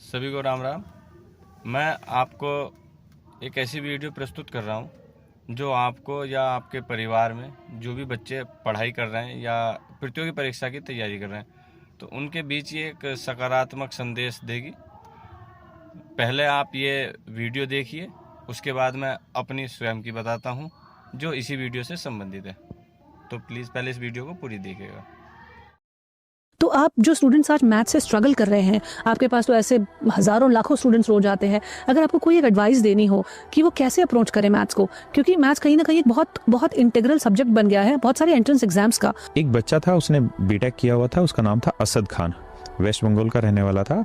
सभी को राम राम। मैं आपको एक ऐसी वीडियो प्रस्तुत कर रहा हूं जो आपको या आपके परिवार में जो भी बच्चे पढ़ाई कर रहे हैं या प्रतियोगी परीक्षा की तैयारी कर रहे हैं तो उनके बीच ये एक सकारात्मक संदेश देगी। पहले आप ये वीडियो देखिए, उसके बाद मैं अपनी स्वयं की बताता हूं जो इसी वीडियो से संबंधित है। तो प्लीज़ पहले इस वीडियो को पूरी देखिएगा। तो आप जो स्टूडेंट्स आज मैथ से स्ट्रगल कर रहे हैं, आपके पास तो ऐसे हज़ारों लाखों स्टूडेंट्स रोज आते हैं, अगर आपको कोई एक एडवाइस देनी हो कि वो कैसे अप्रोच करें मैथ्स को, क्योंकि मैथ्स कहीं ना कहीं एक बहुत बहुत इंटीग्रल सब्जेक्ट बन गया है बहुत सारे एंट्रेंस एग्जाम्स का। एक बच्चा था, उसने बीटेक किया हुआ था, उसका नाम था असद खान, वेस्ट बंगाल का रहने वाला था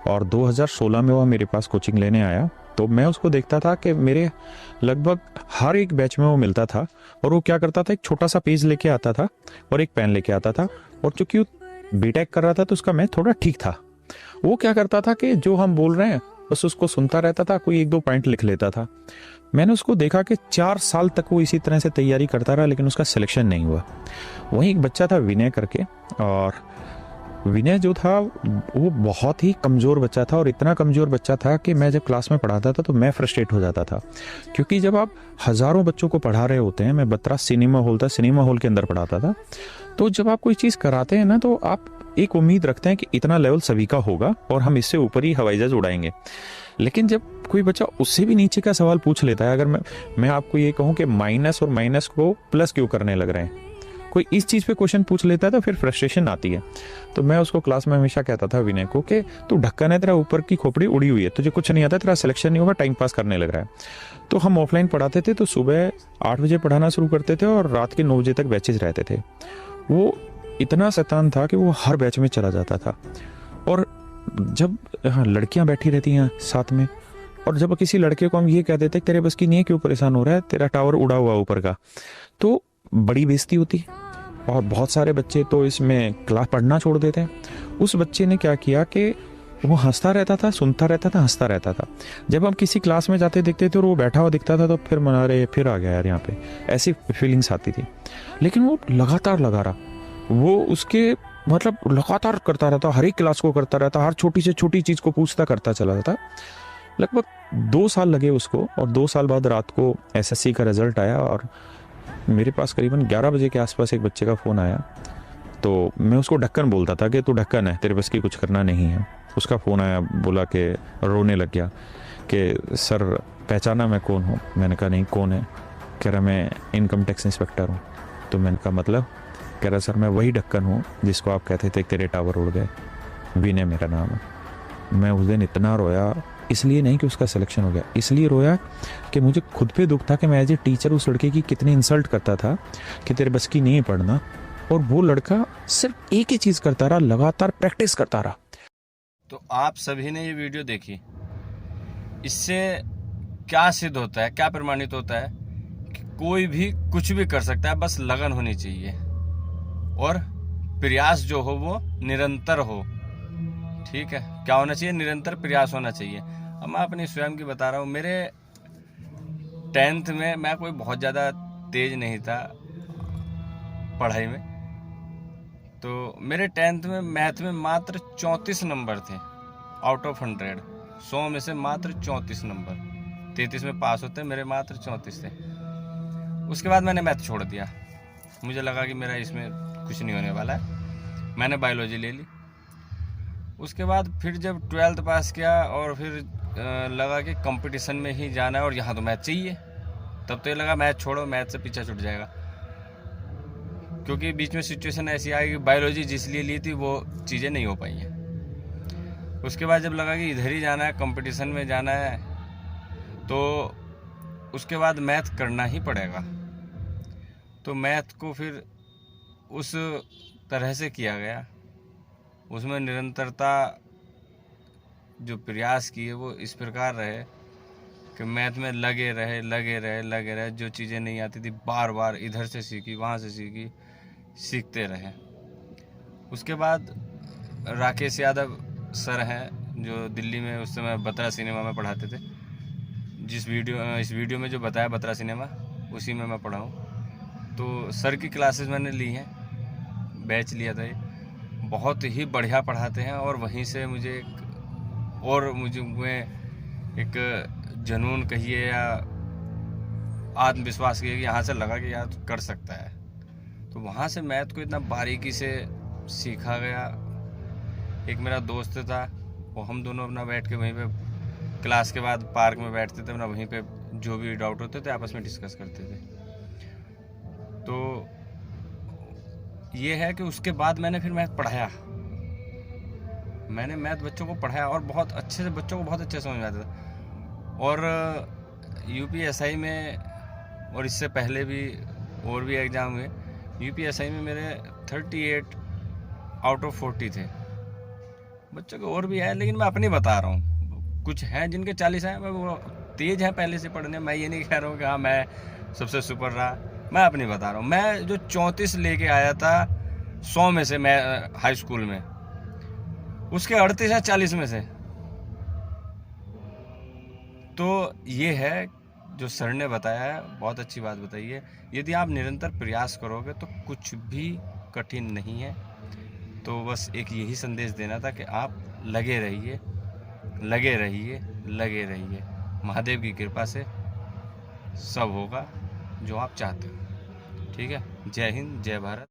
और 2016 में वो मेरे पास कोचिंग लेने आया। तो मैं उसको देखता था कि मेरे लगभग हर एक बैच में वो मिलता था और वो क्या करता था, एक छोटा सा पेज लेके आता था और एक पेन लेके आता था। और चूंकि वो बीटेक कर रहा था तो उसका मैथ थोड़ा ठीक था। वो क्या करता था कि जो हम बोल रहे हैं बस उसको सुनता रहता था, कोई एक दो पॉइंट लिख लेता था। मैंने उसको देखा कि 4 साल तक वो इसी तरह से तैयारी करता रहा लेकिन उसका सिलेक्शन नहीं हुआ। वहीं एक बच्चा था विनय करके, और विनय जो था वो बहुत ही कमज़ोर बच्चा था और इतना कमज़ोर बच्चा था कि मैं जब क्लास में पढ़ाता था तो मैं फ्रस्ट्रेट हो जाता था, क्योंकि जब आप हज़ारों बच्चों को पढ़ा रहे होते हैं, मैं बत्रा सिनेमा हॉल था, सिनेमा हॉल के अंदर पढ़ाता था, तो जब आप कोई चीज़ कराते हैं ना तो आप एक उम्मीद रखते हैं कि इतना लेवल सभी का होगा और हम इससे ऊपर ही हवाई जहाज उड़ाएंगे। लेकिन जब कोई बच्चा उससे भी नीचे का सवाल पूछ लेता है, अगर मैं आपको ये कहूँ कि माइनस और माइनस को प्लस क्यों करने लग रहे हैं, कोई इस चीज़ पे क्वेश्चन पूछ लेता है तो फिर फ्रस्ट्रेशन आती है। तो मैं उसको क्लास में हमेशा कहता था विनय को कि तू ढक्कन है, तेरा ऊपर की खोपड़ी उड़ी हुई है, तुझे कुछ नहीं आता, तेरा सिलेक्शन नहीं होगा, टाइम पास करने लग रहा है। तो हम ऑफलाइन पढ़ाते थे तो सुबह 8 बजे पढ़ाना शुरू करते थे और रात के 9 बजे तक बैचेज रहते थे। वो इतना शैतान था कि वो हर बैच में चला जाता था। और जब लड़कियां बैठी रहती हैं साथ में, और जब किसी लड़के को हम ये कह देते तेरे बस की नहीं है, क्यों परेशान हो रहा है, तेरा टावर उड़ा हुआ ऊपर का, तो बड़ी बेइज्जती होती और बहुत सारे बच्चे तो इसमें क्लास पढ़ना छोड़ देते हैं। उस बच्चे ने क्या किया कि वो हंसता रहता था, सुनता रहता था, हंसता रहता था। जब हम किसी क्लास में जाते देखते थे और वो बैठा हुआ दिखता था तो फिर मना रहे फिर आ गया यार यहाँ पे, ऐसी फीलिंग्स आती थी। लेकिन वो लगातार लगा रहा, वो उसके मतलब लगातार करता रहता, हर एक क्लास को करता रहता, हर छोटी से छोटी चीज़ को पूछता करता चला जाता। लगभग 2 साल लगे उसको और 2 साल बाद रात को एसएससी का रिजल्ट आया और मेरे पास करीबन 11 बजे के आसपास एक बच्चे का फ़ोन आया। तो मैं उसको ढक्कन बोलता था कि तू ढक्कन है, तेरे बस की कुछ करना नहीं है। उसका फ़ोन आया, बोला कि रोने लग गया कि सर पहचाना मैं कौन हूँ। मैंने कहा नहीं, कौन है? कह रहा मैं इनकम टैक्स इंस्पेक्टर हूँ। तो मैंने कहा मतलब? कह रहा सर मैं वही ढक्कन हूँ जिसको आप कहते थे तेरे टावर उड़ गए, विनय मेरा नाम है। मैं उस दिन इतना रोया, इसलिए नहीं कि उसका सिलेक्शन हो गया, इसलिए रोया कि मुझे खुद पे दुख था कि मैं एज ए टीचर उस लड़के की कितनी इंसल्ट करता था कि तेरे बस की नहीं है पढ़ना, और वो लड़का सिर्फ एक ही चीज़ करता रहा, लगातार प्रैक्टिस करता रहा। तो आप सभी ने ये वीडियो देखी, इससे क्या सिद्ध होता है, क्या प्रमाणित होता है कि कोई भी कुछ भी कर सकता है, बस लगन होनी चाहिए और प्रयास जो हो वो निरंतर हो। ठीक है, क्या होना चाहिए? निरंतर प्रयास होना चाहिए। अब मैं अपनी स्वयं की बता रहा हूँ। मेरे 10th में मैं कोई बहुत ज़्यादा तेज नहीं था पढ़ाई में, तो मेरे 10th में मैथ में मात्र 34 नंबर थे आउट ऑफ 100। 100 में से मात्र 34 नंबर, 33 में पास होते, मेरे मात्र 34 थे। उसके बाद मैंने मैथ छोड़ दिया, मुझे लगा कि मेरा इसमें कुछ नहीं होने वाला है, मैंने बायोलॉजी ले ली। उसके बाद फिर जब 12th पास किया और फिर लगा कि कंपटीशन में ही जाना है और यहाँ तो मैथ चाहिए, तब तो ये लगा मैथ छोड़ो, मैथ से पीछा छूट जाएगा, क्योंकि बीच में सिचुएशन ऐसी आई कि बायोलॉजी जिस लिए ली थी वो चीज़ें नहीं हो पाई हैं। उसके बाद जब लगा कि इधर ही जाना है, कंपटीशन में जाना है, तो उसके बाद मैथ करना ही पड़ेगा। तो मैथ को फिर उस तरह से किया गया, उसमें निरंतरता जो प्रयास किए वो इस प्रकार रहे कि मैथ में लगे रहे। जो चीज़ें नहीं आती थी बार बार इधर से सीखी, वहाँ से सीखी, सीखते रहे। उसके बाद राकेश यादव सर हैं जो दिल्ली में उस समय बत्रा सिनेमा में पढ़ाते थे, इस वीडियो में जो बताया बत्रा सिनेमा, उसी में मैं पढ़ा हूँ। तो सर की क्लासेस मैंने ली हैं, बैच लिया था, ये बहुत ही बढ़िया पढ़ाते हैं और वहीं से मुझे एक और मुझे एक जुनून कहिए या आत्मविश्वास कहिए कि यहाँ से लगा कि यार कर सकता है। तो वहाँ से मैथ को इतना बारीकी से सीखा गया। एक मेरा दोस्त था, वो हम दोनों अपना बैठ के वहीं पे क्लास के बाद पार्क में बैठते थे, अपना वहीं पे जो भी डाउट होते थे आपस में डिस्कस करते थे। तो ये है कि उसके बाद मैंने फिर मैथ पढ़ाया, मैंने मैथ बच्चों को पढ़ाया और बहुत अच्छे से, बच्चों को बहुत अच्छे समझ में आता था। और यूपीएसआई में और इससे पहले भी और भी एग्ज़ाम हुए, यूपीएसआई में मेरे 38 आउट ऑफ 40 थे। बच्चों के और भी है, लेकिन मैं अपनी बता रहा हूँ। कुछ हैं जिनके 40 हैं, वो तेज़ हैं पहले से पढ़ने। मैं ये नहीं कह रहा हूँ कि हाँ मैं सबसे सुपर रहा, मैं अपनी बता रहा हूँ। मैं जो 34 लेके आया था 100 में से, मैं हाई स्कूल में, उसके 38 है 40 में से। तो ये है जो सर ने बताया है, बहुत अच्छी बात बताई है। यदि आप निरंतर प्रयास करोगे तो कुछ भी कठिन नहीं है। तो बस एक यही संदेश देना था कि आप लगे रहिए, लगे रहिए, लगे रहिए। महादेव की कृपा से सब होगा जो आप चाहते हो। ठीक है। जय हिंद, जय भारत।